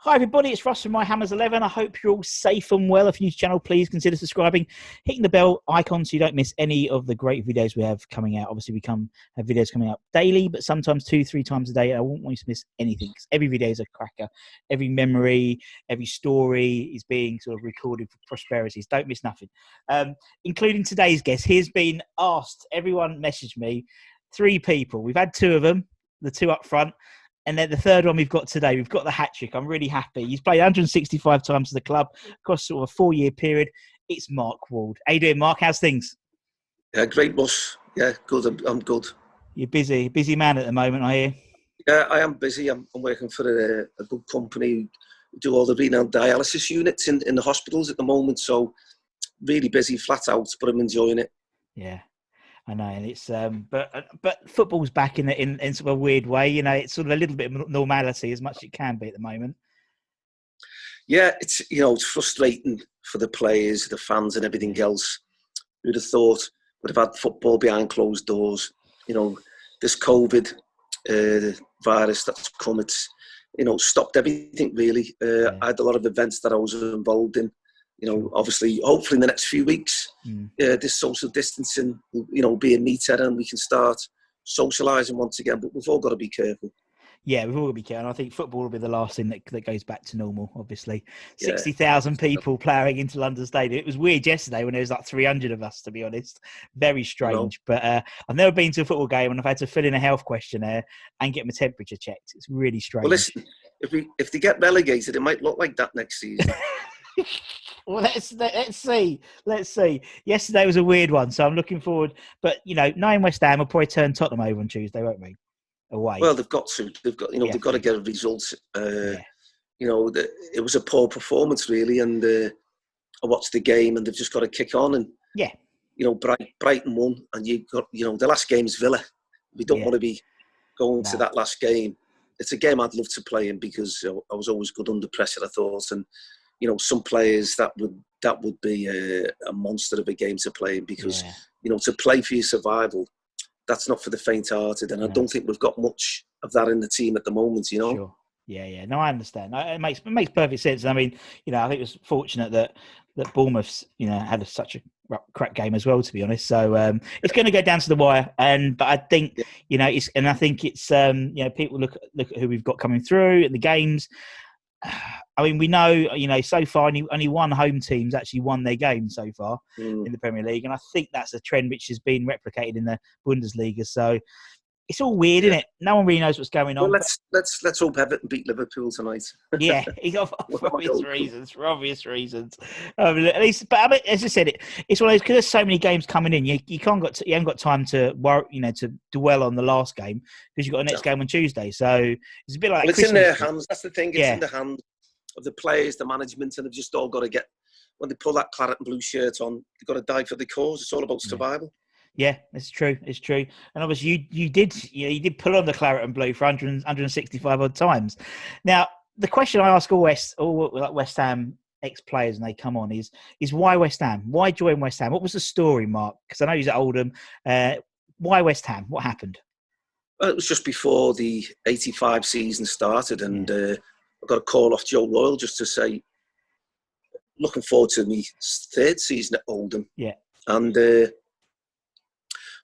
Hi everybody, it's Russ from My Hammers 11. I hope you're all safe and well. If you're new to the channel, please consider subscribing, hitting the bell icon so you don't miss any of the great videos we have coming out. Obviously, we have videos coming out daily, but sometimes 2-3 times a day. I won't want you to miss anything because every video is a cracker. Every memory, every story is being sort of recorded for prosperity. Don't miss nothing. Including today's guest. He's been asked, everyone messaged me, 3 people. We've had 2 of them, the 2 up front. And then the third one we've got today, we've got the hat trick. I'm really happy. He's played 165 times for the club across sort of a 4-year period. It's Mark Ward. How you doing, Mark? How's things? Yeah, great, boss. Yeah, good. I'm good. You're busy man at the moment, I hear. Yeah, I am busy. I'm working for a good company who do all the renal dialysis units in the hospitals at the moment. So really busy, flat out, but I'm enjoying it. Yeah. I know, and it's but football's back in sort of a weird way. You know, it's sort of a little bit of normality as much as it can be at the moment. Yeah, it's frustrating for the players, the fans, and everything else. Who'd have thought we'd have had football behind closed doors? You know, this COVID virus that's come, it's stopped everything really. I had a lot of events that I was involved in. Obviously, hopefully in the next few weeks, this social distancing will be a meter and we can start socialising once again. But we've all got to be careful. Yeah, we've all got to be careful. I think football will be the last thing that goes back to normal, obviously. 60,000 people ploughing into London Stadium. It was weird yesterday when there was like 300 of us, to be honest. Very strange. But I've never been to a football game and I've had to fill in a health questionnaire and get my temperature checked. It's really strange. Well, listen, if they get relegated, it might look like that next season. Well, let's see. Yesterday was a weird one, so I'm looking forward. But knowing West Ham will probably turn Tottenham over on Tuesday, won't we? Away. Well, they've got to. They've got to get a result. It was a poor performance really, and I watched the game, and they've just got to kick on. And Brighton won, and you got the last game's Villa. We don't want to be going to that last game. It's a game I'd love to play in because I was always good under pressure, I thought, and. Some players that would be a monster of a game to play because, to play for your survival, that's not for the faint-hearted. And I don't think we've got much of that in the team at the moment, Sure. Yeah. No, I understand. It makes perfect sense. I mean, I think it was fortunate that Bournemouth, had such a crap game as well, to be honest. So it's going to go down to the wire. But I think, I think it's people look at who we've got coming through in the games. I mean, we know, so far only one home team's actually won their game so far in the Premier League. And I think that's a trend which has been replicated in the Bundesliga. So it's all weird, isn't it? No one really knows what's going on. Well, let's hope Everton beat Liverpool tonight. Yeah, for obvious reasons. At least, but I mean, as I said, it's one of those because there's so many games coming in. You haven't got time to worry, to dwell on the last game because you've got a next game on Tuesday. So it's a bit like it's in their hands. That's the thing. It's in the hands of the players, the management, and they've just all got to get when they pull that claret and blue shirt on. They've got to die for the cause. It's all about survival. Yeah, it's true. And obviously you did pull on the claret and blue for 165 odd times. Now, the question I ask all West Ham ex-players when they come on is why West Ham? Why join West Ham? What was the story, Mark? Because I know he's at Oldham. Why West Ham? What happened? Well, it was just before the 85 season started and I got a call off Joe Royle just to say, looking forward to my 3rd season at Oldham. Yeah. And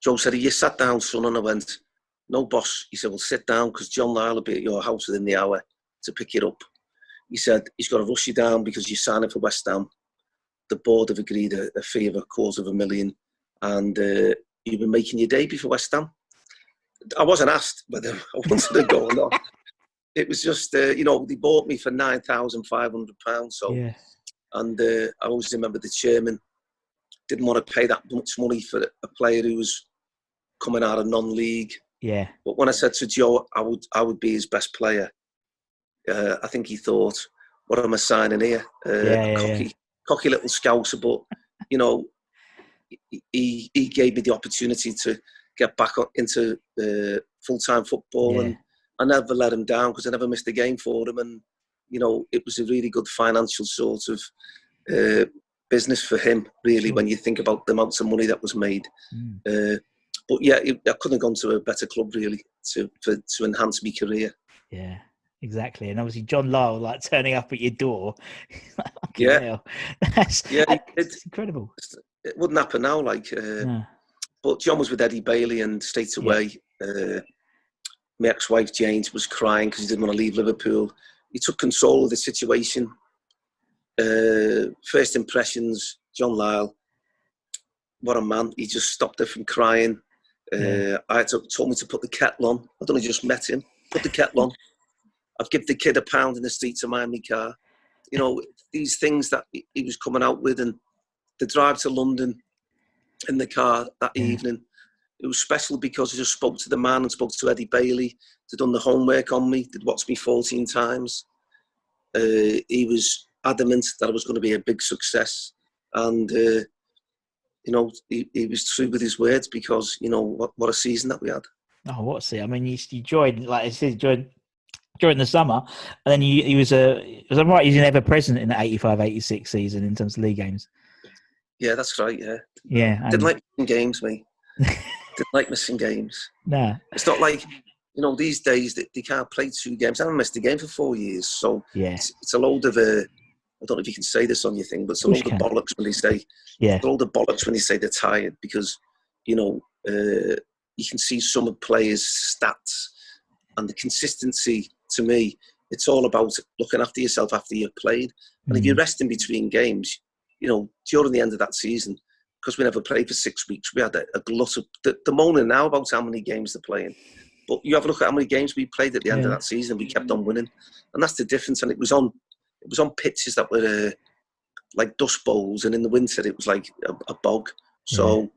Joe said, "You sat down, son?" And I went, "No, boss." He said, "Well, sit down because John Lyle will be at your house within the hour to pick it up." He said, "He's got to rush you down because you're signing for West Ham. The board have agreed a fee of $250,000 and you've been making your debut for West Ham." I wasn't asked whether I wanted to go or not. It was just, they bought me for £9,500. So, and I always remember the chairman didn't want to pay that much money for a player who was coming out of non-league. Yeah. But when I said to Joe, I would be his best player. I think he thought, "What am I signing here?" Cocky little scouser, but he gave me the opportunity to get back into full-time football, and I never let him down because I never missed a game for him, and it was a really good financial sort of business for him, really, when you think about the amounts of money that was made. But yeah, I couldn't have gone to a better club really to enhance my career. Yeah. exactly. And obviously John Lyle like turning up at your door. Fucking Yeah, hell. yeah. It's incredible. It wouldn't happen now, like. No. But John was with Eddie Bailey, and straight away, my ex-wife Jane was crying because he didn't want to leave Liverpool. He took control of the situation. First impressions, John Lyle, what a man. He just stopped her from crying. Told me to put the kettle on. I'd only just met him. Put the kettle on. I've given the kid £1 in the street to mind my car. You know, these things that he was coming out with, and the drive to London in the car that evening. It was special because I just spoke to the man and spoke to Eddie Bailey. They'd done the homework on me. They'd watched me 14 times. He was adamant that I was going to be a big success. And, you know, he was true with his words because, you know, what a season that we had. Oh, what's it? I mean, you joined, like I said, during the summer, and then he was right, he's never present in the 85-86 season in terms of league games. Yeah, that's right, yeah. Yeah. Didn't like missing games, mate. Didn't like missing games. Nah. It's not like, you know, these days they can't play 2 games. I haven't missed a game for 4 years. So it's a load of, I don't know if you can say this on your thing, but it's a load of bollocks when they say, it's a load of bollocks when they say they're tired because, you know, you can see some of players' stats and the consistency. To me, it's all about looking after yourself after you've played. And if you're resting between games, you know, during the end of that season, because we never played for 6 weeks, we had a glut of the moaning now about how many games they're playing. But you have a look at how many games we played at the end of that season. We kept on winning, and that's the difference. And it was on pitches that were like dust bowls, and in the winter it was like a bog. So,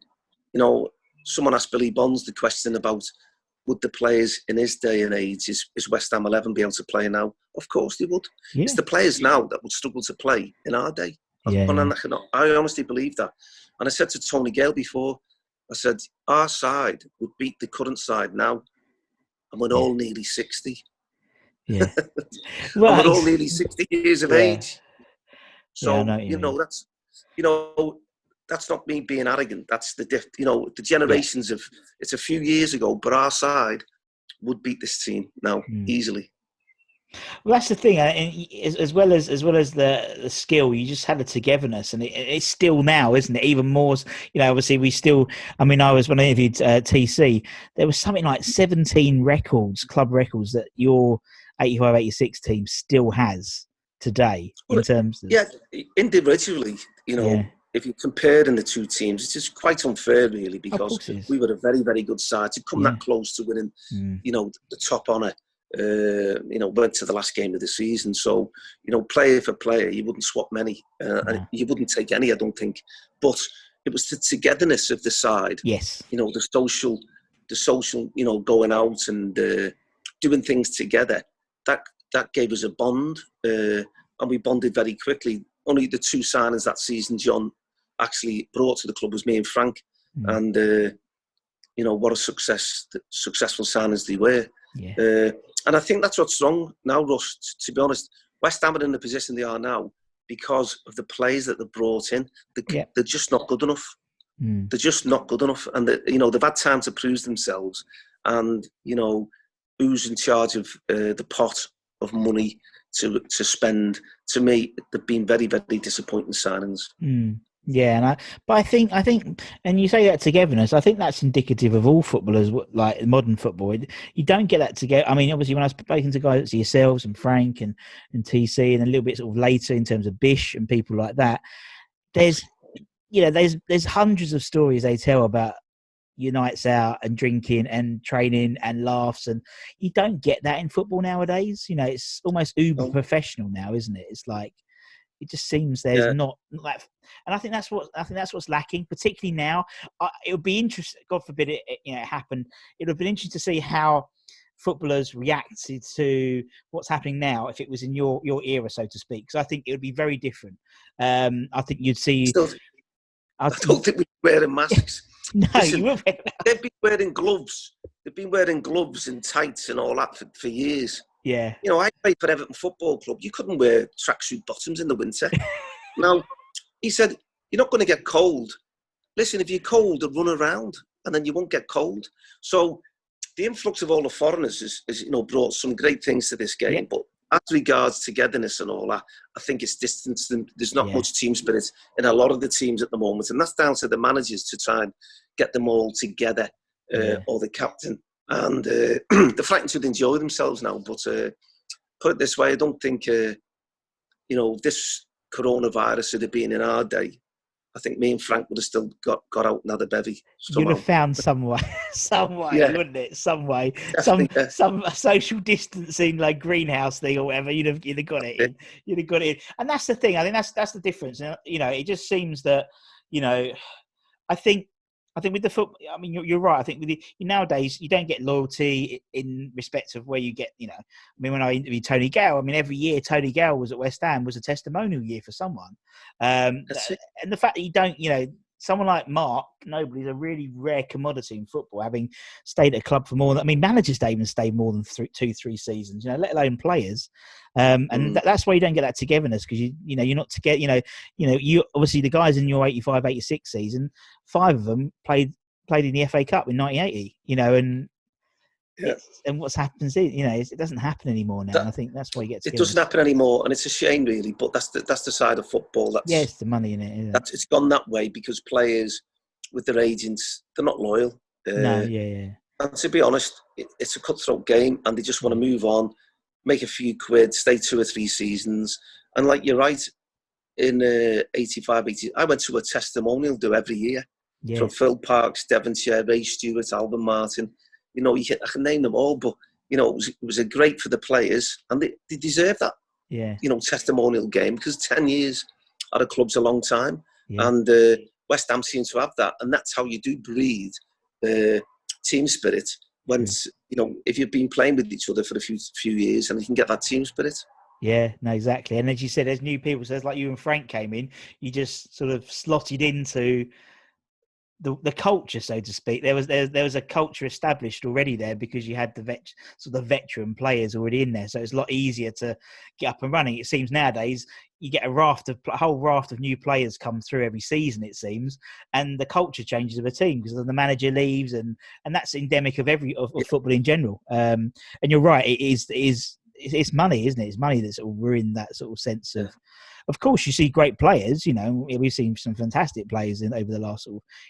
you know, someone asked Billy Bonds the question about would the players in his day and age, is West Ham 11 be able to play now? Of course they would. Yeah. It's the players now that would struggle to play in our day. I honestly believe that. And I said to Tony Gale before, I said, our side would beat the current side now, and we're all nearly 60. Yeah. Well, and we're all nearly 60 years of age. So, that's not me being arrogant. That's the generations of, it's a few years ago, but our side would beat this team now easily. Well, that's the thing, as well as the skill, you just had the togetherness, and it's still now, isn't it? Even more, you know. Obviously, we still. I mean, when I interviewed TC, there was something like 17 club records that your 85-86 team still has today in terms of individually. You know, if you compare the two teams, it's just quite unfair, really, because we were a very, very good side to come that close to winning. You know, the top honour. You know, went to the last game of the season. So, you know, player for player, you wouldn't swap many. And you wouldn't take any, I don't think. But it was the togetherness of the side. Yes. You know, the social, you know, going out and doing things together. That gave us a bond. And we bonded very quickly. Only the 2 signings that season John actually brought to the club was me and Frank. And, you know, what a successful signings they were. Yeah. And I think that's what's wrong now, Russ. To be honest, West Ham are in the position they are now because of the players that they brought in. They're just not good enough. They're just not good enough. And, you know, they've had time to prove themselves. And, you know, who's in charge of the pot of money to spend? To me, they've been very, very disappointing signings. Yeah, but I think, and you say that togetherness. I think that's indicative of all footballers, like modern football. You don't get that together. I mean, obviously, when I was speaking to guys, it's yourselves and Frank and TC, and a little bit sort of later in terms of Bish and people like that. There's hundreds of stories they tell about your nights out and drinking and training and laughs, and you don't get that in football nowadays. You know, it's almost uber professional now, isn't it? It's like. It just seems there's not that, and I think that's what's lacking, particularly now. It would be interesting. God forbid it happened. It would have been interesting to see how footballers reacted to what's happening now if it was in your era, so to speak. Because I think it would be very different. I think you'd see. I don't think we're wearing masks. No, listen, you will. They've been wearing gloves. They've been wearing gloves and tights and all that for years. Yeah. You know, I played for Everton Football Club. You couldn't wear tracksuit bottoms in the winter. Now, he said, you're not going to get cold. Listen, if you're cold, run around and then you won't get cold. So the influx of all the foreigners is brought some great things to this game. But as regards togetherness and all that, I think it's distant. There's not much team spirit in a lot of the teams at the moment, and that's down to the managers to try and get them all together, or the captain. And they're frightened to enjoy themselves now. But put it this way, I don't think this coronavirus had been in our day. I think me and Frank would have still got out and had a bevy. Somehow. You'd have found some way, wouldn't it? Some way, some social distancing, like greenhouse thing or whatever. You'd have got it in. You'd have got it in. And that's the thing. I think that's the difference. It just seems that I think with the football, I mean, you're right. I think with nowadays, you don't get loyalty in respect of where you get, I mean, when I interviewed Tony Gale, I mean, every year Tony Gale was at West Ham was a testimonial year for someone. And the fact that you don't, someone like Mark Noble is a really rare commodity in football, having stayed at a club for more than, I mean, managers don't even stay more than 2-3 seasons, let alone players. And that's why you don't get that togetherness, because you're not together. You obviously, the guys in your 85-86 season, 5 of them played in the FA Cup in 1980. And what's happened is, it doesn't happen anymore now. And I think that's why you get together. It doesn't happen anymore, and it's a shame, really. But that's the side of football. It's the money in it. It's gone that way because players with their agents, they're not loyal. And to be honest, it's a cutthroat game, and they just want to move on, make a few quid, stay 2 or 3 seasons. And like you're right, in 85, 80, I went to a testimonial do every year from Phil Parkes, Devonshire, Ray Stewart, Alvin Martin. I can name them all, but it was a great for the players, and they deserve that. Testimonial game, because 10 years at a club's a long time, and West Ham seems to have that, and that's how you do breed team spirit. When if you've been playing with each other for a few years, and you can get that team spirit. Yeah, no, exactly. And as you said, there's new people. So it's like you and Frank came in, you just sort of slotted into the culture, so to speak. There was a culture established already there, because you had the veteran players already in there, so it's a lot easier to get up and running. It seems nowadays you get a whole raft of new players come through every season, it seems, and the culture changes of a team because the manager leaves, and that's endemic of football in general. And you're right, it's money, isn't it? It's money that sort of ruined that sort of sense of. Of course, you see great players. We've seen some fantastic players over the last,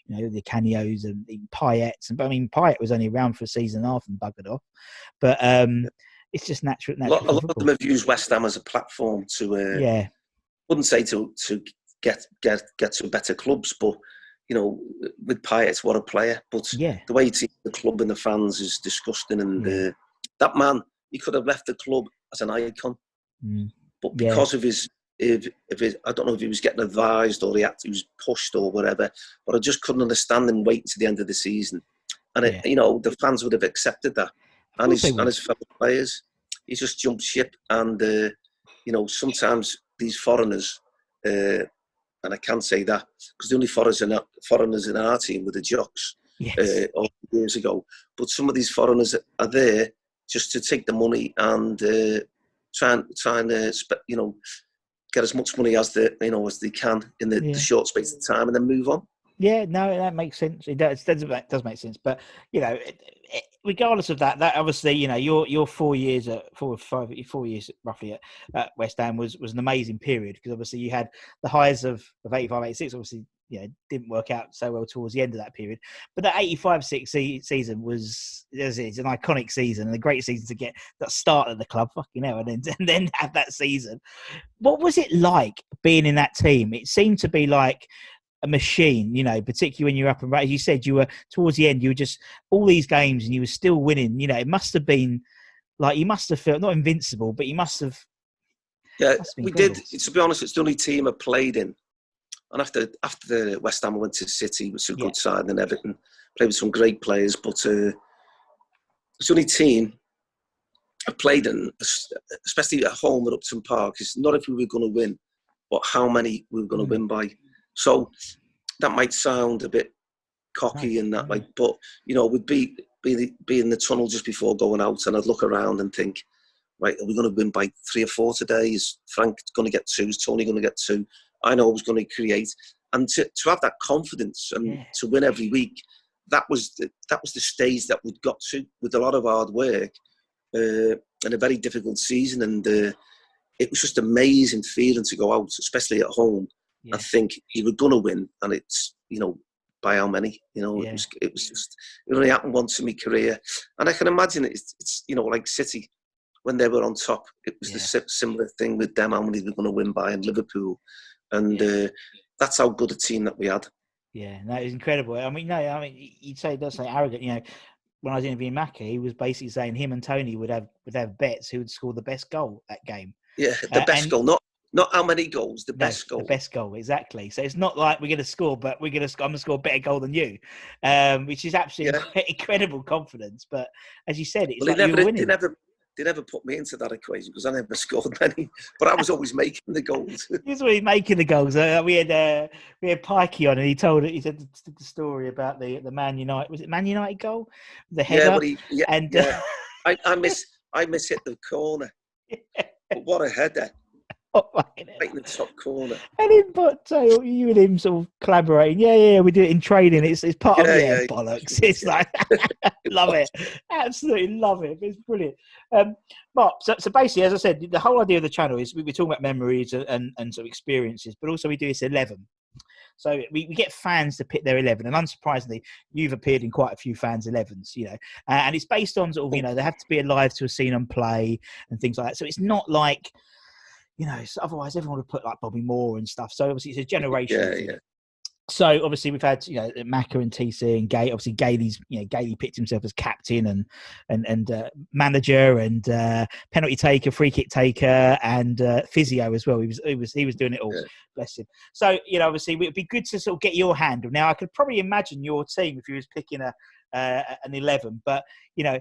the Canios and the Payets. But I mean, Payet was only around for a season and a half and buggered off. But it's just natural. A lot of them have used West Ham as a platform to, wouldn't say to get to better clubs, but with Payet, what a player. But the way he treats the club and the fans is disgusting. And that man, he could have left the club as an icon, but because of his. I don't know if he was getting advised or he was pushed or whatever, but I just couldn't understand him waiting to the end of the season. And the fans would have accepted that, and his fellow players. He just jumped ship, and sometimes these foreigners, and I can say that because the only foreigners in our team were the Jocks years ago. But some of these foreigners are there just to take the money and try and get as much money as they can in the short space of time, and then move on. Yeah, no, that makes sense. It does make sense. But regardless of that obviously, your 4 years roughly at West Ham was an amazing period, because obviously you had the highs of 85, 86. Obviously, didn't work out so well towards the end of that period. But that 85-6 season was an iconic season, and a great season to get that start at the club, and then have that season. What was it like being in that team? It seemed to be like a machine, particularly when you're up and right. As you said, you were towards the end, you were just all these games and you were still winning. It must have been like, you must have felt not invincible, but you must have. Yeah, we did. To be honest, it's the only team I played in. And after the West Ham, I went to City with some good side and Everton, played with some great players. But it's the only team I played in, especially at home at Upton Park. It's not if we were going to win, but how many we were going to win by. So that might sound a bit cocky and that, but we'd be in the tunnel just before going out, and I'd look around and think, right, are we going to win by 3 or 4 today? Is Frank going to get 2? Is Tony going to get 2? I know I was going to create, and to have that confidence and to win every week, that was the stage that we'd got to with a lot of hard work and a very difficult season, and it was just amazing feeling to go out, especially at home, and think you were going to win, and it's, you know, by how many, you know, it was just, it only happened once in my career, and I can imagine it's you know, like City when they were on top, it was the similar thing with them, how many they were going to win by, and Liverpool, and that's how good a team that we had. Yeah, that is incredible. I mean, you'd say, don't say arrogant, you know. When I was interviewing Mackie, he was basically saying him and Tony would have bets who would score the best goal that game. Yeah, the best goal, not how many goals, the best goal. The best goal, exactly. So it's not like we're going to score, but I'm going to score a better goal than you, which is absolutely incredible confidence. But as you said, it's like you were winning. They never put me into that equation because I never scored many, but I was always making the goals. He was always making the goals. We had Pikey on, and he said the story about the Man United. Was it Man United goal? The header. I miss hit the corner. But what a header! Right in the top corner. And him, but you and him sort of collaborating. Yeah, we do it in training. It's part of bollocks. It's like love it, absolutely love it. It's brilliant. Mark, so basically, as I said, the whole idea of the channel is we're talking about memories and sort of experiences, but also we do this 11. So we get fans to pick their 11, and unsurprisingly, you've appeared in quite a few fans' 11s, you know, and it's based on sort of, you know, they have to be alive to have seen them play and things like that. So it's not like, you know, otherwise everyone would put like Bobby Moore and stuff. So obviously it's a generation thing. So obviously we've had, you know, Macca and TC and Gay. Obviously Gailey picked himself as captain and manager and penalty taker, free kick taker, and physio as well. He was doing it all. Yeah. Bless him. So, you know, obviously it would be good to sort of get your handle. Now I could probably imagine your team if you was picking an 11, but you know,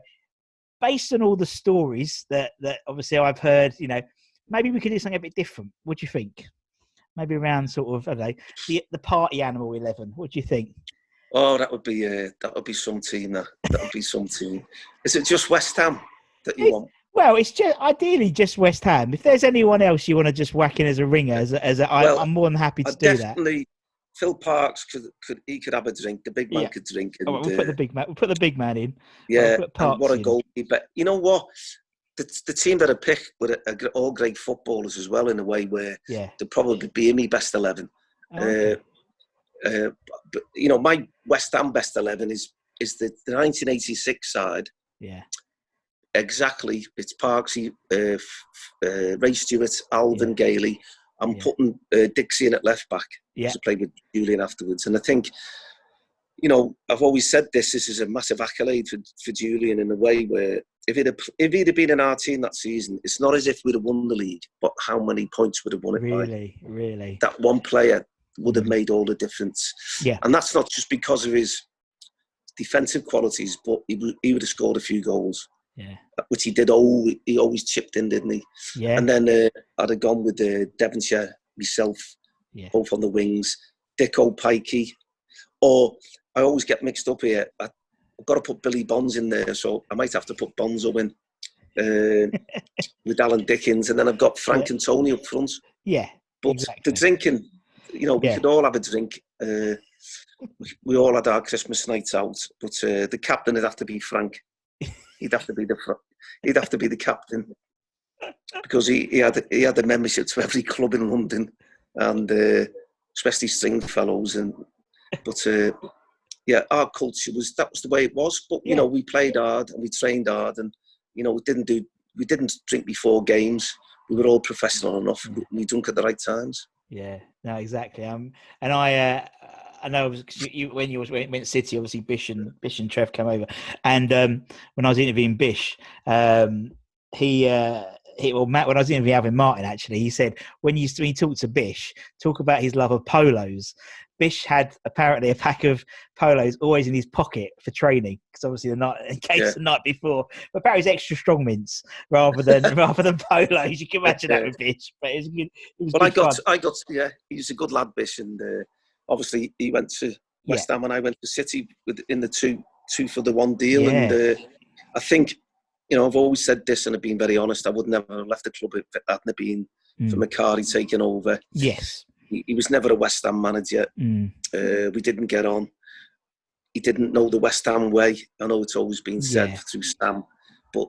based on all the stories that obviously I've heard, you know, maybe we could do something a bit different. What do you think? Maybe around sort of, I don't know, the party animal 11. What do you think? Oh, that would be some team. That would be some team. Is it just West Ham that you want? Well, it's just ideally just West Ham. If there's anyone else you want to just whack in as a ringer, I'm more than happy to do that. Definitely, Phil Parks could have a drink. The big man could drink. And, we'll put the big man. We'll put the big man in. Yeah, and what a goalkeeper! You know what? The team that I picked were all great footballers as well, in a way where they'd probably be in my best 11. But you know, my West Ham best 11 is the 1986 side. Yeah, exactly. It's Parksy, Ray Stewart, Alvin Gailey. I'm putting Dixie in at left back to play with Julian afterwards, and I think, you know, I've always said this is a massive accolade for Julian, in a way where if he'd have been in our team that season, it's not as if we'd have won the league, but how many points would have won it by. Really. That one player would have made all the difference. Yeah. And that's not just because of his defensive qualities, but he would have scored a few goals. Yeah. Which he did. He always chipped in, didn't he? Yeah. And then I'd have gone with Devonshire, myself, both on the wings, Dicko, Pikey, or I always get mixed up here. I've got to put Billy Bonds in there, so I might have to put Bonzo in with Alan Dickens, and then I've got Frank and Tony up front. Yeah, but the drinking, you know, we could all have a drink. We all had our Christmas nights out, but the captain would have to be Frank. He'd have to be the captain, because he had a membership to every club in London, and especially Stringfellows, but. Yeah, our culture was the way it was. But you know, we played hard and we trained hard, and you know, we didn't drink before games. We were all professional enough. We drank at the right times. Yeah, no, exactly. And I know when you went to City, obviously Bish and Trev came over, and when I was interviewing Bish, Matt, when I was interviewing Alvin Martin, actually, he said when he talked to Bish, talk about his love of polos. Bish had apparently a pack of polos always in his pocket for training, because obviously the night before. But apparently it's extra strong mints rather than polos. You can imagine that with Bish, but it was good. I got he's a good lad, Bish, and obviously he went to West Ham and I went to City in the two for the one deal, and I think, you know, I've always said this, and I've been very honest. I would never have left the club if it hadn't been for Macari taking over. Yes. He was never a West Ham manager. We didn't get on. he didn't know the West Ham way. I know it's always been said Yeah. through Sam, but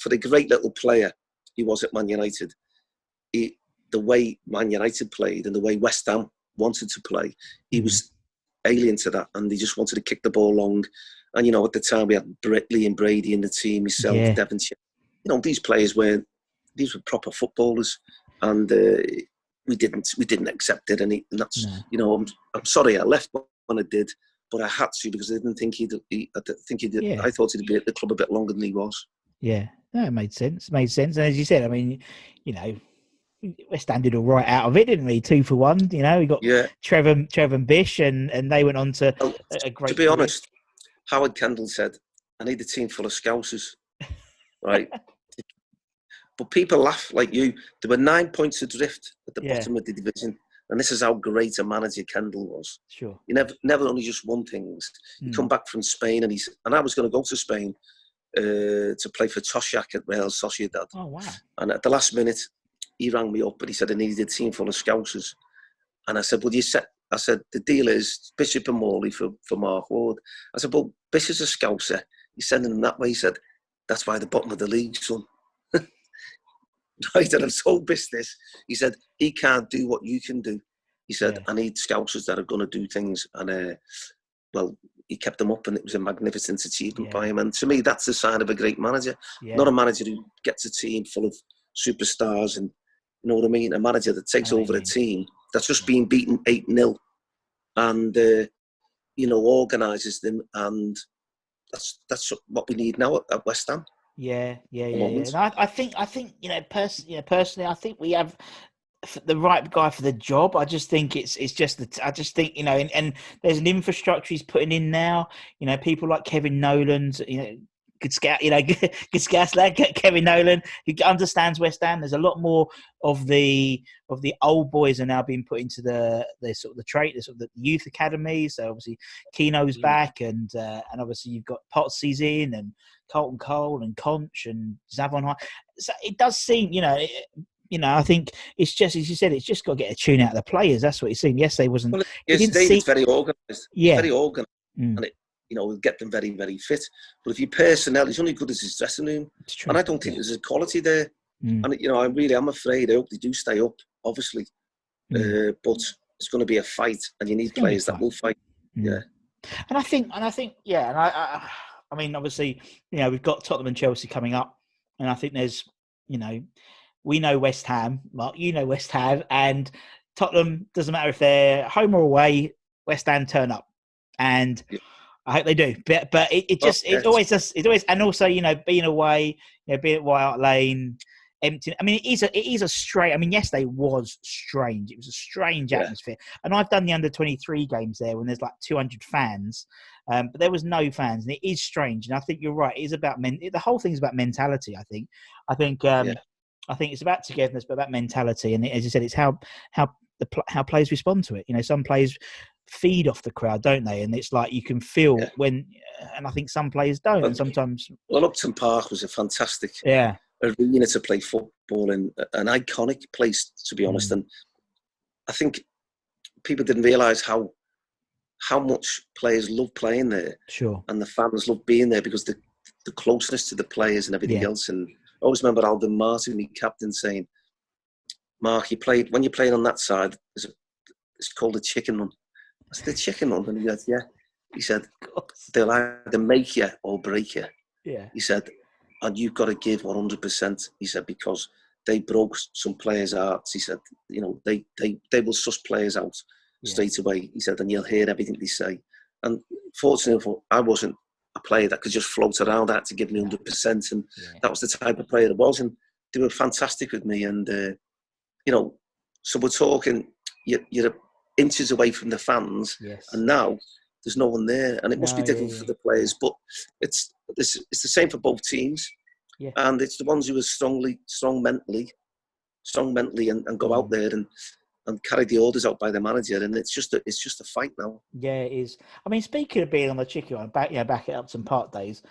for the great little player he was at Man United, the way Man United played and the way West Ham wanted to play, he was alien to that, and he just wanted to kick the ball long. And at the time we had Lee and Brady in the team, myself, Devonshire. These players these were proper footballers, and we didn't accept it. And that's I'm sorry I left when I did, but I had to because I didn't think I thought he'd be at the club a bit longer than he was. Yeah, no, it made sense. And as you said, I mean, West Ham did all right out of it, didn't we? 2 for 1. We got Trevor and Bish, and they went on to a great. To be honest, Howard Kendall said, "I need a team full of Scousers," right? But people laugh like you. There were 9 points adrift at the bottom of the division, and this is how great a manager Kendall was. Sure, he never only just won things. He come back from Spain, and I was going to go to Spain to play for Toshak at Real Sociedad. Oh wow! And at the last minute, he rang me up, and he said I needed a team full of Scousers, and I said, "Well, I said the deal is Bishop and Morley for Mark Ward." I said, "Well, Bishop's a Scouser. He's sending them that way." He said, "That's why the bottom of the league, son." Right, and I've told Bish this. He said, "He can't do what you can do." He said, "I need Scousers that are going to do things." And he kept them up, and it was a magnificent achievement by him. And to me, that's the sign of a great manager. Not a manager who gets a team full of superstars, and you know what I mean. A manager that takes over a team that's just been beaten 8-0, and organises them, and that's what we need now at West Ham. Yeah. And I think personally, I think we have the right guy for the job. I just think I just think and there's an infrastructure he's putting in now. People like Kevin Nolan, good scout, good scout lad, Kevin Nolan, who understands West Ham. There's a lot more of the old boys are now being put into the sort of the youth academy. So obviously Keno's back, and obviously you've got Potsy's in, and Carlton Cole and Conch and Zavon High. So it does seem, I think it's just, as you said, it's just got to get a tune out of the players. That's what it seemed. Yesterday wasn't. Well, David's very organised. Yeah, very organised, and we'll get them very, very fit. But if your personnel, he's only good as his dressing room, and I don't think there's a quality there. And I'm afraid. I hope they do stay up, obviously, but it's going to be a fight, and you need players that will fight. Yeah, and I think, I mean, obviously, we've got Tottenham and Chelsea coming up, and I think there's, we know West Ham, Mark, West Ham, and Tottenham, doesn't matter if they're home or away, West Ham turn up, and I hope they do. But it always does. It always, and also, being away, being at White Hart Lane, empty. I mean, it is a strange. I mean, yesterday was strange. It was a strange atmosphere. And I've done the under-23 games there when there's like 200 fans, but there was no fans, and it is strange. And I think you're right. It is about the whole thing's about mentality. I think it's about togetherness, but about mentality. And as you said, it's how players respond to it. Some players feed off the crowd, don't they? And it's like you can feel when, and I think some players don't. And sometimes, Upton Park was a fantastic arena to play football in, an iconic place, to be honest. And I think people didn't realise how much players love playing there. Sure. And the fans love being there because the closeness to the players and everything else. And I always remember Alden Martin, the captain, saying, "Mark, when you're playing on that side, it's called a chicken run." I said, "The chicken run?" And he said, "Yeah." He said, "They'll either make you or break you." Yeah. He said, "And you've got to give 100%. He said, "Because they broke some players' hearts." He said, they will suss players out straight away. He said, "And you'll hear everything they say." And fortunately, I wasn't a player that could just float around. I had to give me 100%, and that was the type of player I was. And they were fantastic with me. And so we're talking, you're inches away from the fans, and now there's no one there, and it must be difficult for the players. But it's the same for both teams, and it's the ones who are strong mentally, and go out there and carry the orders out by the manager, and it's just a fight now. Yeah, it is. I mean, speaking of being on the chicken one, back at Upton Park days,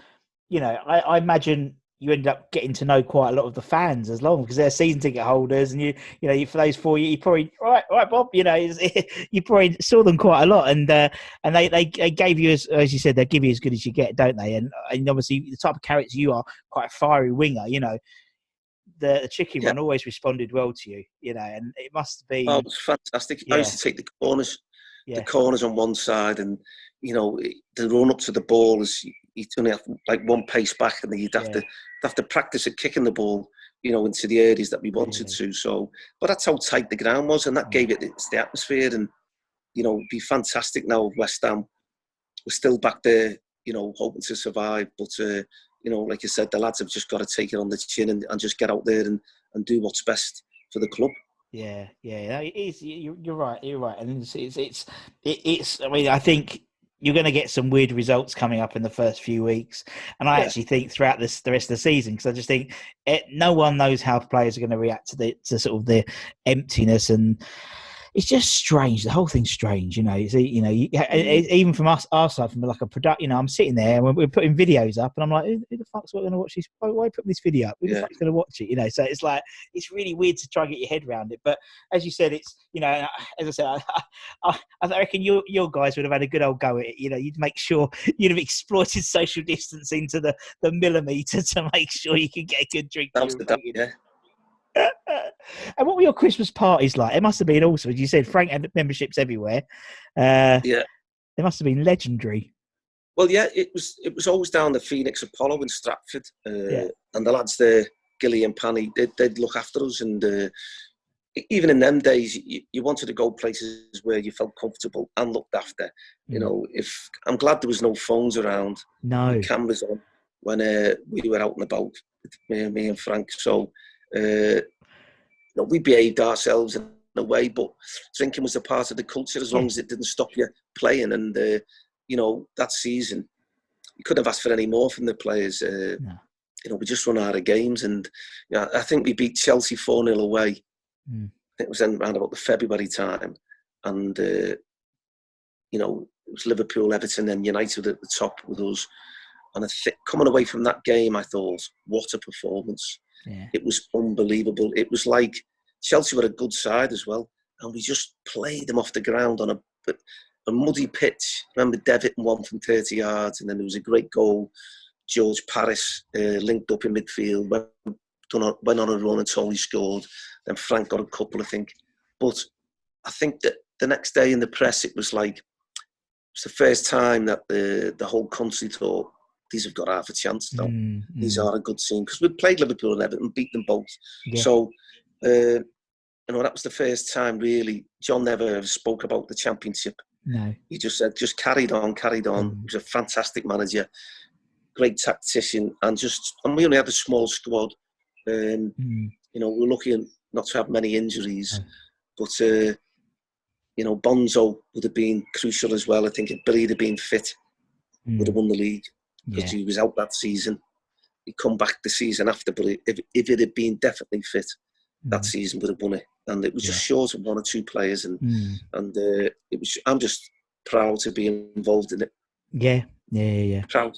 I imagine you end up getting to know quite a lot of the fans as long because they're season ticket holders, and you know, for those 4 years, you probably all right, Bob. You know, you probably saw them quite a lot, and they gave you as you said, they give you as good as you get, don't they? And obviously the type of character you are, quite a fiery winger. You know, the chicken run always responded well to you. You know, and it must be. Oh, it was fantastic. Yeah. I used to take the corners on one side, and you know, the run up to the ball is you only have like one pace back, and then you'd have to practice at kicking the ball, you know, into the areas that we wanted to. So, but that's how tight the ground was, and that gave it the atmosphere. And you know, it'd be fantastic now. West Ham, we're still back there, you know, hoping to survive. But you know, like you said, the lads have just got to take it on the chin and just get out there and do what's best for the club. Yeah, it is. You're right. You're right, and it's. I mean, I think you're going to get some weird results coming up in the first few weeks, and I actually think throughout the rest of the season, because I just think no one knows how players are going to react to sort of the emptiness, and it's just strange. The whole thing's strange, you know. Even from our side, from like a product, you know, I'm sitting there and we're putting videos up, and I'm like, who the fuck's going to watch this? Why put this video up? Who the fuck's going to watch it? You know, so it's like it's really weird to try and get your head around it. But as you said, it's, you know, as I said, I reckon your guys would have had a good old go at it. You know, you'd make sure you'd have exploited social distancing to the millimetre to make sure you could get a good drink. That was the And what were your Christmas parties like? It must have been awesome. As you said, Frank had memberships everywhere. They must have been legendary. Well, yeah, it was always down the Phoenix Apollo in Stratford, and the lads there, Gilly and Panny, they'd look after us. And even in them days, you wanted to go places where you felt comfortable and looked after. You know, I'm glad there was no phones around, no cameras on when we were out and about, me and Frank. So. You know, we behaved ourselves in a way, but drinking was a part of the culture as long as it didn't stop you playing. And you know, that season, you couldn't have asked for any more from the players. You know, we just run out of games, and you know, I think we beat Chelsea 4-0 away. I think it was then around about the February time, and you know, it was Liverpool, Everton, and United at the top with us. And coming away from that game, I thought, what a performance. Yeah. It was unbelievable. It was like Chelsea were a good side as well, and we just played them off the ground on a muddy pitch. I remember Dev hitting one from 30 yards, and then there was a great goal. George Paris linked up in midfield, went on a run and totally scored. Then Frank got a couple, I think. But I think that the next day in the press, it was like, it's the first time that the whole country thought, these have got half a chance now. These are a good team, because we played Liverpool and Everton, beat them both. Yeah. So, you know, that was the first time really. John never spoke about the championship. No, he just said, just carried on. He was a fantastic manager, great tactician, and we only had a small squad. You know, we were lucky not to have many injuries, but you know, Bonzo would have been crucial as well. I think if Billy had been fit, would have won the league. Because he was out that season. He'd come back the season after, but if it had been definitely fit, that season would have won it. And it was just short of one or two players, and it was. I'm just proud to be involved in it. Yeah. Proud.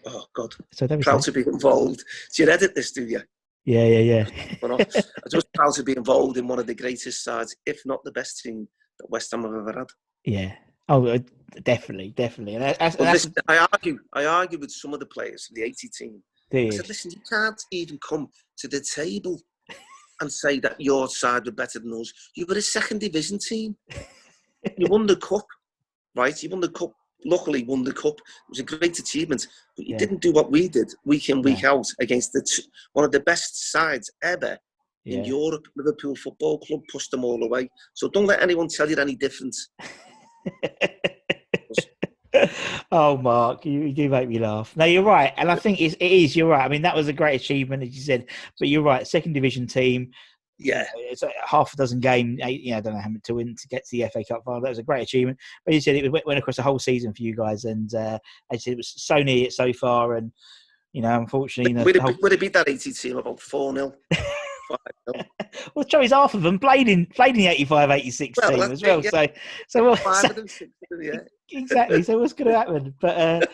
Oh God. So proud to be involved. Do you edit this? Do you? Yeah. I'm just proud to be involved in one of the greatest sides, if not the best team that West Ham have ever had. Yeah. Oh, definitely. And listen, I argue with some of the players from the 80 team. I said, listen, you can't even come to the table and say that your side were better than us. You were a second division team. You won the cup, right? You won the cup. Luckily, won the cup. It was a great achievement. But you didn't do what we did week in, week out against one of the best sides ever in Europe. Liverpool Football Club pushed them all away. So don't let anyone tell you any different. Oh, Mark, you do make me laugh. No, you're right, and I think it is. You're right. I mean, that was a great achievement, as you said. But you're right. Second division team. Yeah, it's like half a dozen game. You know, I don't know how many to win to get to the FA Cup final. That was a great achievement. But you said it went across the whole season for you guys, and as you said, it was so near so far. And you know, unfortunately, would it beat that 80 team about 4-0? Well, Joey's half of them played in the 85-86 team as well. So 5 of them, 6 of them, exactly. So what's going to happen? But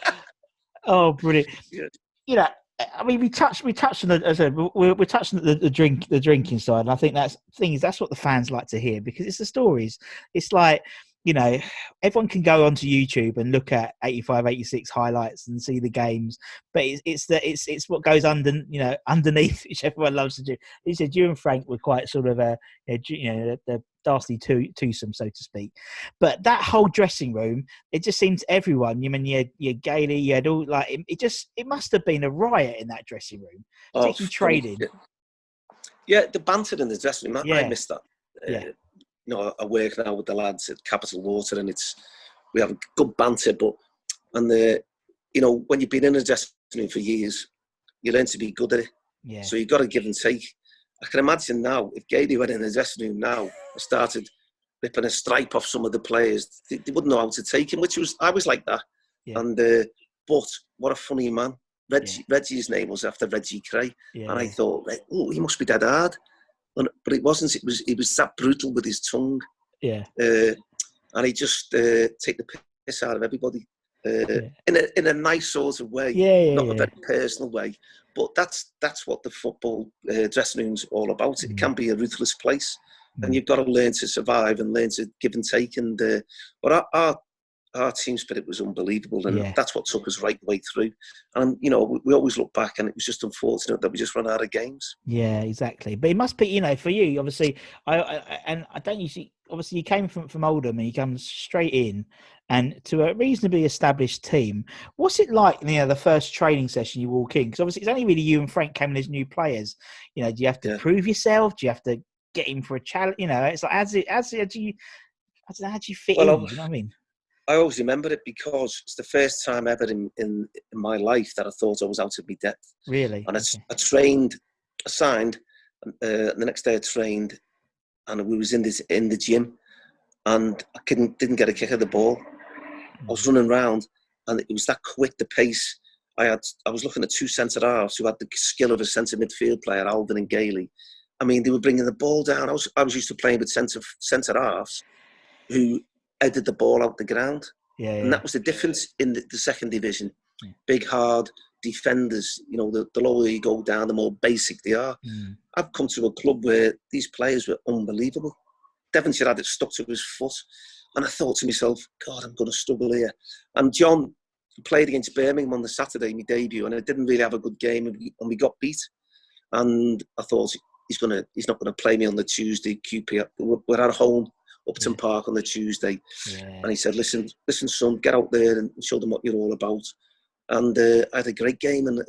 oh, brilliant. You know, I mean, we touched on the, as I said, we're touching the drinking side, and I think that's what the fans like to hear, because it's the stories. It's like, you know, everyone can go onto YouTube and look at 85, 86 highlights and see the games, but it's what goes underneath, which everyone loves to do. He said you and Frank were quite sort of the Darcy twosome, so to speak. But that whole dressing room, it just seems everyone. You mean you had Gailey, you had all like it must have been a riot in that dressing room, particularly trading. Yeah, the banter in the dressing room, I Yeah. missed that. Yeah. You know, I work now with the lads at Capital Water, and we have good banter. When you've been in a dressing room for years, you learn to be good at it. Yeah. So you've got to give and take. I can imagine now, if Gailey went in the dressing room now and started ripping a stripe off some of the players, they wouldn't know how to take him, I was like that. Yeah. And but what a funny man. Reggie's name was after Reggie Cray. Yeah. And I thought, like, oh, he must be dead hard. But it wasn't. He was that brutal with his tongue. Yeah. And he just take the piss out of everybody in a nice sort of way, not a very personal way. But that's what the football dressing room's all about. It can be a ruthless place, and you've got to learn to survive and learn to give and take. And but our team spirit was unbelievable, and that's what took us right the way through. And we always look back, and it was just unfortunate that we just ran out of games. Yeah, exactly. But it must be, for you, obviously. I don't usually. Obviously, you came from Oldham, and you come straight in, and to a reasonably established team. What's it like? The first training session you walk in, because obviously it's only really you and Frank coming as new players. Do you have to prove yourself? Do you have to get in for a challenge? It's like how do you fit in? You know what I mean? I always remember it because it's the first time ever in my life that I thought I was out of my depth. Really? And I signed, the next day I trained, and we was in the gym, and I didn't get a kick of the ball. I was running around, and it was that quick, the pace. I was looking at two centre halves who had the skill of a centre midfield player, Alvin and Gailey. I mean, they were bringing the ball down. I was used to playing with centre halves who headed the ball out the ground. And that was the difference in the second division. Yeah. Big, hard defenders. The lower you go down, the more basic they are. I've come to a club where these players were unbelievable. Devonshire had it stuck to his foot. And I thought to myself, God, I'm going to struggle here. And John played against Birmingham on the Saturday, my debut, and I didn't really have a good game, and we got beat. And I thought, he's not going to play me on the Tuesday, QP. We're at home, Upton Park on the Tuesday. And he said, listen, son, get out there and show them what you're all about. And I had a great game, and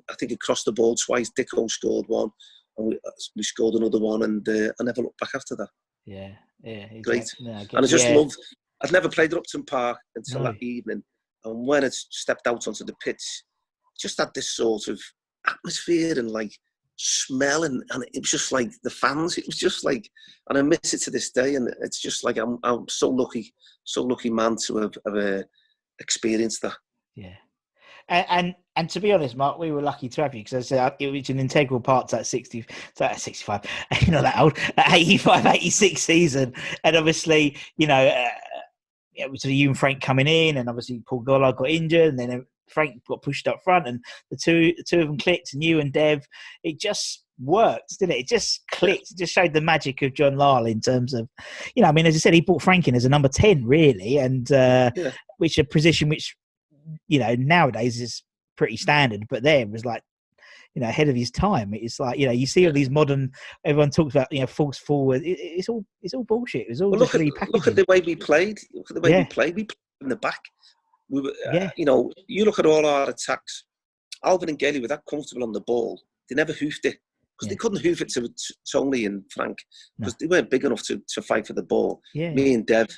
I think he crossed the ball twice. Dicko scored one, and we scored another one, and I never looked back after that. Yeah, exactly. Great. And I just loved, I'd never played at Upton Park until that evening. And when I stepped out onto the pitch, just had this sort of atmosphere and like smell, and it was just like the fans. It was just like, and I miss it to this day. And it's just like I'm so lucky man to have experienced that. Yeah. And to be honest, Mark, we were lucky to have you, because it was an integral part to that 65, not that old, 85, 86 season. And obviously, it was you and Frank coming in, and obviously Paul Gollard got injured, and then Frank got pushed up front, and the two of them clicked, and you and Dev, it just worked, didn't it? It just clicked. It just showed the magic of John Lyle in terms of, as I said, he brought Frank in as a number 10, really, and which a position which, nowadays is pretty standard, but there was like, ahead of his time. It's like, you see all these modern, everyone talks about, false forward. It's all bullshit. It was all just repackaging. Look at the way we played. We played in the back. We were, you look at all our attacks. Alvin and Gailey were that comfortable on the ball. They never hoofed it, because they couldn't hoof it to Tony and Frank, because they weren't big enough to fight for the ball. Me and Dev.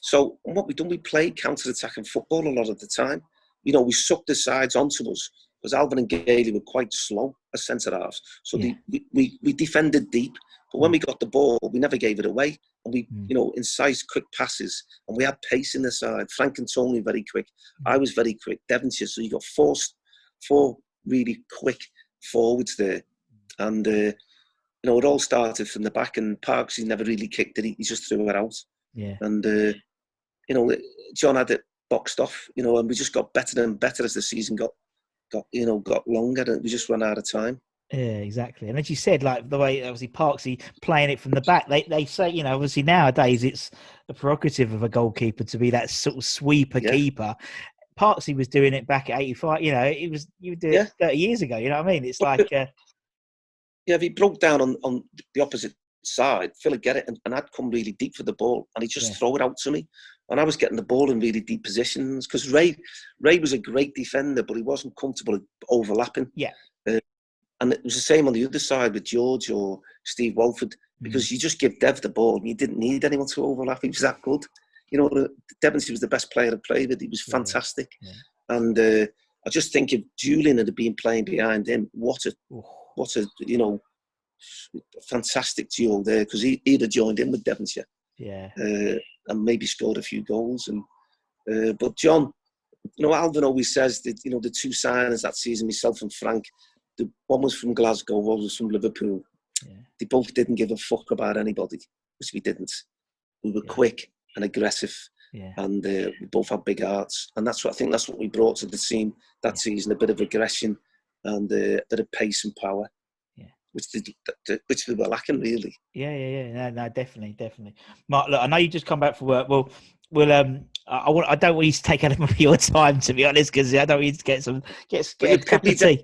So what we done, we played counter-attacking football a lot of the time. We sucked the sides onto us, because Alvin and Gailey were quite slow as centre-halves. So we defended deep. But when we got the ball, we never gave it away. And we, incised quick passes. And we had pace in the side. Frank and Tony very quick. I was very quick. Devonshire. So you got four really quick forwards there. And, it all started from the back. And Parks, he never really kicked it. He just threw it out. Yeah. And, John had it boxed off, and we just got better and better as the season got got longer, and we just ran out of time. Yeah, exactly. And as you said, like the way obviously Parksy playing it from the back, they say, you know, obviously nowadays it's a prerogative of a goalkeeper to be that sort of sweeper keeper. Parksy was doing it back at 85. You know, you would do it 30 years ago. You know what I mean? It's like, if he broke down on the opposite side, Phil would get it, and I'd come really deep for the ball, and he'd just throw it out to me, and I was getting the ball in really deep positions because Ray was a great defender, but he wasn't comfortable overlapping. Yeah. And it was the same on the other side with George or Steve Walford, because you just give Dev the ball and you didn't need anyone to overlap. He was that good. You know, Devonsey was the best player I played with. He was fantastic. Yeah. And I just think if Julian had been playing behind him, what a fantastic duo there, because he'd have joined in with Devonshire. Yeah. And maybe scored a few goals. And but John, you know, Alvin always says that, you know, the two signers that season, myself and Frank, the one was from Glasgow, one was from Liverpool. Yeah. They both didn't give a fuck about anybody, which we didn't. We were quick and aggressive, and we both had big hearts. And I think that's what we brought to the team that season, a bit of aggression and a bit of pace and power, which they were lacking, really. Yeah. No, definitely. Mark, look, I know you just come back from work. Well, I don't want you to take any of your time, to be honest, because I don't want you to get a cup of tea.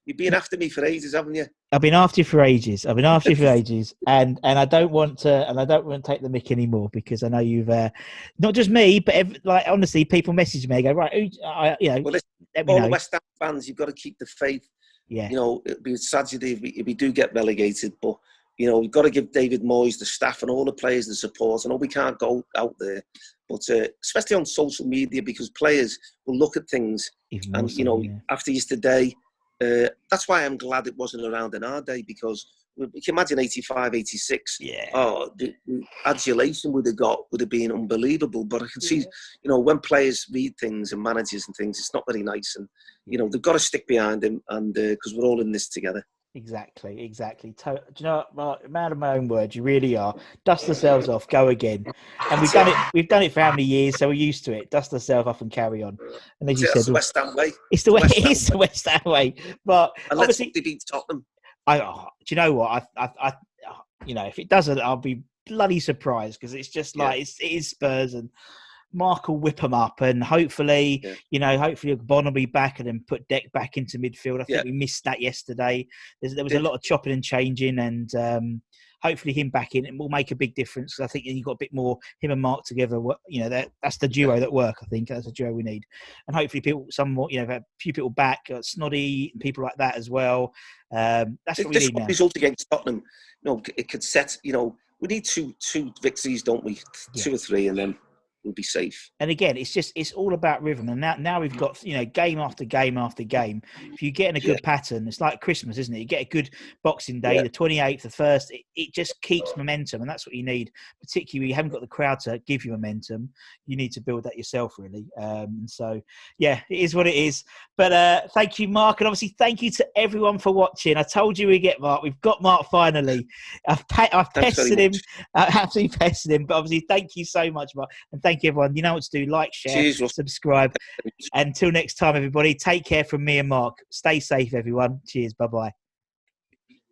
You've been after me for ages, haven't you? I've been after you for ages. And I don't want to take the mick anymore, because I know you've not just me, but honestly, people message me, go, right, well, all the West Ham fans, you've got to keep the faith. Yeah. You know, it'd be a tragedy if we do get relegated, but you know, we've got to give David Moyes, the staff, and all the players the support. I know we can't go out there, but especially on social media, because players will look at things after yesterday. That's why I'm glad it wasn't around in our day, because you can imagine 85, 86. Yeah. Oh, the adulation would have been unbelievable. But I can see, you know, when players read things and managers and things, it's not very nice. And, you know, they've got to stick behind him, and because we're all in this together. Exactly. Do you know what, man of my own words, you really are. Dust ourselves off, go again. And we've done it for how many years, so we're used to it. Dust ourselves off and carry on. And as you said, the West Ham way. It's the West Ham way. But and obviously, they beat Tottenham. Do you know what? I you know, if it doesn't, I'll be bloody surprised, because it's just like it is Spurs, and Mark will whip them up, and hopefully Bon will be back and then put Deck back into midfield. I think we missed that yesterday. There was a lot of chopping and changing, and hopefully him back in, it will make a big difference. I think you've got a bit more, him and Mark together. You know, that's the duo that work. I think that's the duo we need, and hopefully some more. You know, a few people back, Snoddy, and people like that as well. That's what we need now. This result against Tottenham, you know, it could set. You know, we need two victories, don't we? 2 or 3, and then we'll be safe. And again, it's all about rhythm. And now we've got, you know, game after game after game. If you get in a good pattern, it's like Christmas, isn't it? You get a good Boxing Day, the 28th, the 1st, it just keeps momentum. And that's what you need, particularly when you haven't got the crowd to give you momentum. You need to build that yourself, really. So, yeah, it is what it is. But thank you, Mark. And obviously, thank you to everyone for watching. I told you we'd get Mark. We've got Mark finally. I've pestered him. Absolutely pestered him. But obviously, thank you so much, Mark. And thank you, everyone. You know what to do. Like, share, subscribe. Until next time, everybody, take care from me and Mark. Stay safe, everyone. Cheers. Bye-bye.